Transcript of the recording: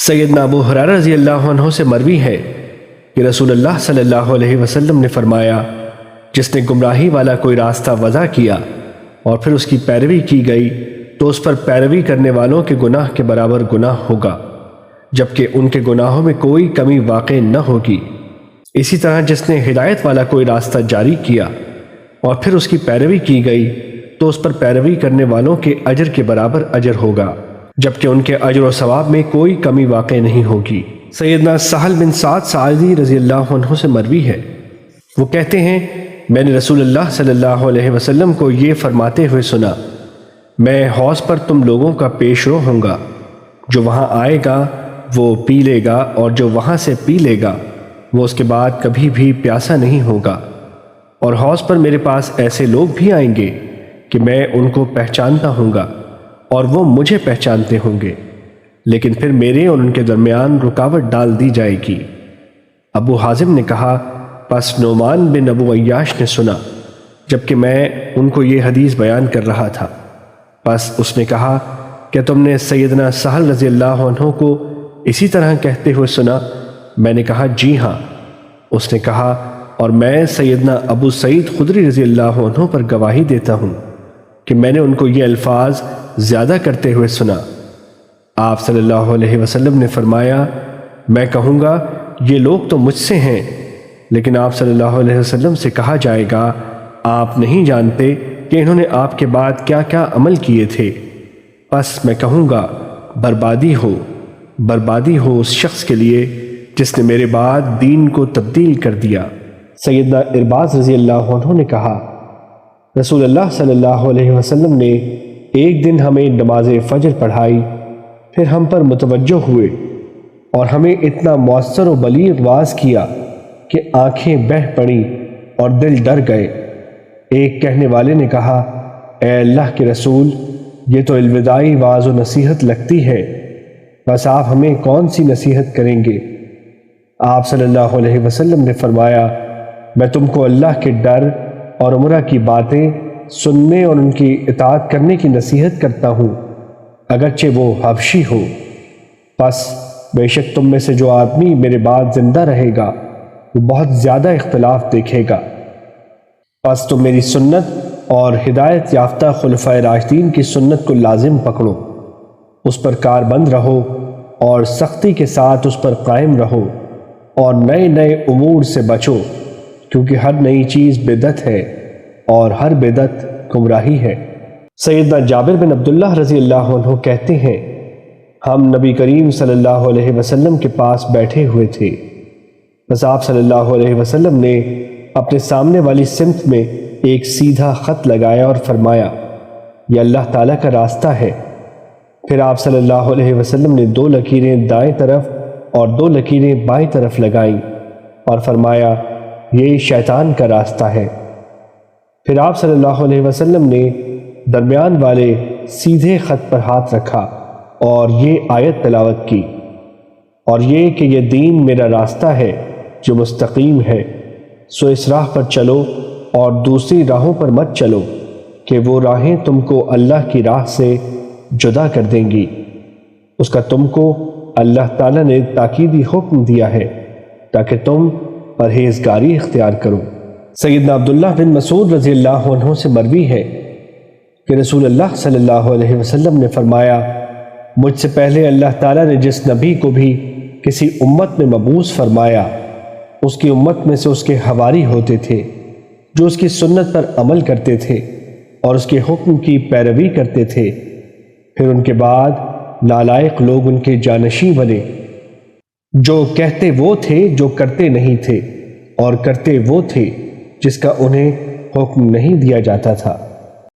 سیدنا ابو ہریرہ رضی اللہ عنہ سے مروی ہے کہ رسول اللہ صلی اللہ علیہ وسلم نے فرمایا، جس نے گمراہی والا کوئی راستہ وضع کیا اور پھر اس کی پیروی کی گئی تو اس پر پیروی کرنے والوں کے گناہ کے برابر گناہ ہوگا، جبکہ ان کے گناہوں میں کوئی کمی واقع نہ ہوگی۔ اسی طرح جس نے ہدایت والا کوئی راستہ جاری کیا اور پھر اس کی پیروی کی گئی تو اس پر پیروی کرنے والوں کے اجر کے برابر اجر ہوگا، جبکہ ان کے اجر و ثواب میں کوئی کمی واقع نہیں ہوگی۔ سیدنا سہل بن سعد ساعدی رضی اللہ عنہ سے مروی ہے، وہ کہتے ہیں میں نے رسول اللہ صلی اللہ علیہ وسلم کو یہ فرماتے ہوئے سنا، میں حوض پر تم لوگوں کا پیش رو ہوں گا، جو وہاں آئے گا وہ پی لے گا اور جو وہاں سے پی لے گا وہ اس کے بعد کبھی بھی پیاسا نہیں ہوگا، اور حوض پر میرے پاس ایسے لوگ بھی آئیں گے کہ میں ان کو پہچانتا ہوں گا اور وہ مجھے پہچانتے ہوں گے، لیکن پھر میرے اور ان کے درمیان رکاوٹ ڈال دی جائے گی۔ ابو حازم نے کہا، پس نعمان بن ابو عیاش نے سنا جبکہ میں ان کو یہ حدیث بیان کر رہا تھا، پس اس نے کہا، کیا تم نے سیدنا سہل رضی اللہ عنہ کو اسی طرح کہتے ہوئے سنا؟ میں نے کہا جی ہاں۔ اس نے کہا، اور میں سیدنا ابو سعید خدری رضی اللہ عنہ پر گواہی دیتا ہوں کہ میں نے ان کو یہ الفاظ زیادہ کرتے ہوئے سنا۔ آپ صلی اللہ علیہ وسلم نے فرمایا، میں کہوں گا یہ لوگ تو مجھ سے ہیں، لیکن آپ صلی اللہ علیہ وسلم سے کہا جائے گا، آپ نہیں جانتے کہ انہوں نے آپ کے بعد کیا کیا عمل کیے تھے۔ پس میں کہوں گا، بربادی ہو اس شخص کے لیے جس نے میرے بعد دین کو تبدیل کر دیا۔ سیدنا ارباز رضی اللہ عنہ نے کہا، رسول اللہ صلی اللہ علیہ وسلم نے ایک دن ہمیں نماز فجر پڑھائی، پھر ہم پر متوجہ ہوئے اور ہمیں اتنا مؤثر و بلیغ واعظ کیا کہ آنکھیں بہہ پڑیں اور دل ڈر گئے۔ ایک کہنے والے نے کہا، اے اللہ کے رسول، یہ تو الوداعی واعظ و نصیحت لگتی ہے، بس آپ ہمیں کون سی نصیحت کریں گے؟ آپ صلی اللہ علیہ وسلم نے فرمایا، میں تم کو اللہ کے ڈر اور عمرہ کی باتیں سننے اور ان کی اطاعت کرنے کی نصیحت کرتا ہوں، اگرچہ وہ حبشی ہو۔ پس بے شک تم میں سے جو آدمی میرے بعد زندہ رہے گا وہ بہت زیادہ اختلاف دیکھے گا، پس تم میری سنت اور ہدایت یافتہ خلفائے راشدین کی سنت کو لازم پکڑو، اس پر کاربند رہو اور سختی کے ساتھ اس پر قائم رہو، اور نئے نئے امور سے بچو، کیونکہ ہر نئی چیز بدعت ہے اور ہر بدعت گمراہی ہے۔ سیدنا جابر بن عبداللہ رضی اللہ عنہ کہتے ہیں، ہم نبی کریم صلی اللہ علیہ وسلم کے پاس بیٹھے ہوئے تھے، بس آپ صلی اللہ علیہ وسلم نے اپنے سامنے والی سمت میں ایک سیدھا خط لگایا اور فرمایا، یہ اللہ تعالیٰ کا راستہ ہے۔ پھر آپ صلی اللہ علیہ وسلم نے 2 لکیریں دائیں طرف اور 2 لکیریں بائیں طرف لگائیں اور فرمایا، یہ شیطان کا راستہ ہے۔ پھر آپ صلی اللہ علیہ وسلم نے درمیان والے سیدھے خط پر ہاتھ رکھا اور یہ آیت تلاوت کی، اور یہ کہ یہ دین میرا راستہ ہے جو مستقیم ہے، سو اس راہ پر چلو اور دوسری راہوں پر مت چلو کہ وہ راہیں تم کو اللہ کی راہ سے جدا کر دیں گی۔ اس کا تم کو اللہ تعالیٰ نے تاکیدی حکم دیا ہے تاکہ تم پرہیزگاری اختیار کرو۔ سیدنا عبداللہ بن مسعود رضی اللہ عنہ سے مروی ہے کہ رسول اللہ صلی اللہ علیہ وسلم نے فرمایا، مجھ سے پہلے اللہ تعالیٰ نے جس نبی کو بھی کسی امت میں مبعوث فرمایا، اس کی امت میں سے اس کے حواری ہوتے تھے جو اس کی سنت پر عمل کرتے تھے اور اس کے حکم کی پیروی کرتے تھے، پھر ان کے بعد نالائق لوگ ان کے جانشین بنے، جو کہتے وہ تھے جو کرتے نہیں تھے، اور کرتے وہ تھے جس کا انہیں حکم نہیں دیا جاتا تھا۔